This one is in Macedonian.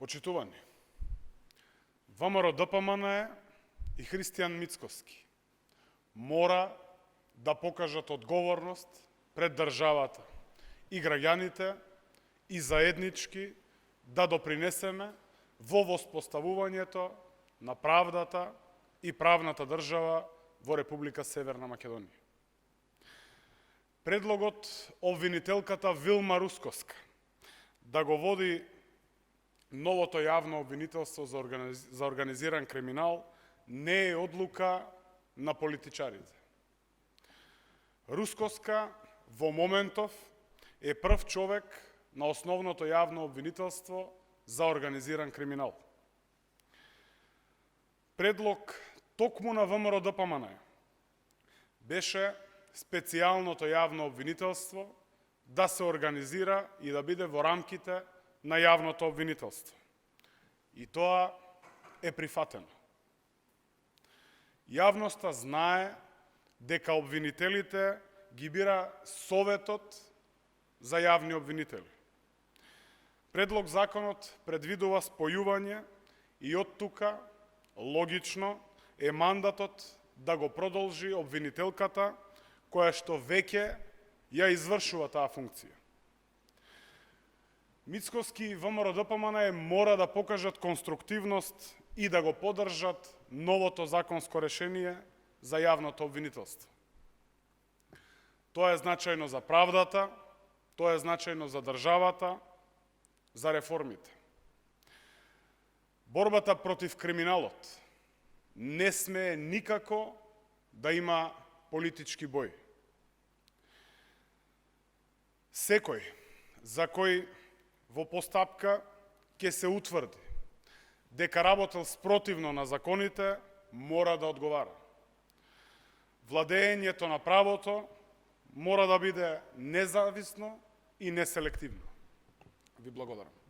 Почитувани, ВМРО ДПМН и Христијан Мицкоски мора да покажат одговорност пред државата и граѓаните и заеднички да допринесеме во воспоставувањето на правдата и правната држава во Република Северна Македонија. Предлогот обвинителката Вилма Рускоска да го води новото јавно обвинителство за организиран криминал не е одлука на политичарите. Рускоска во моментов е прв човек на основното јавно обвинителство за организиран криминал. Предлог токму на ВМРО ДПМН беше специјалното јавно обвинителство да се организира и да биде во рамките на јавното обвинителство. И тоа е прифатено. Јавноста знае дека обвинителите ги бира Советот за јавни обвинители. Предлог законот предвидува спојување и од тука логично е мандатот да го продолжи обвинителката која што веќе ја извршува таа функција. Мицкоски и ВМРО ДПМН мора да покажат конструктивност и да го поддржат новото законско решение за јавното обвинителство. Тоа е значајно за правдата, тоа е значајно за државата, за реформите. Борбата против криминалот не смее никако да има политички бој. Секој за кој во постапка ќе се утврди дека работел спротивно на законите, мора да одговара. Владеењето на правото мора да биде независно и неселективно. Ви благодарам.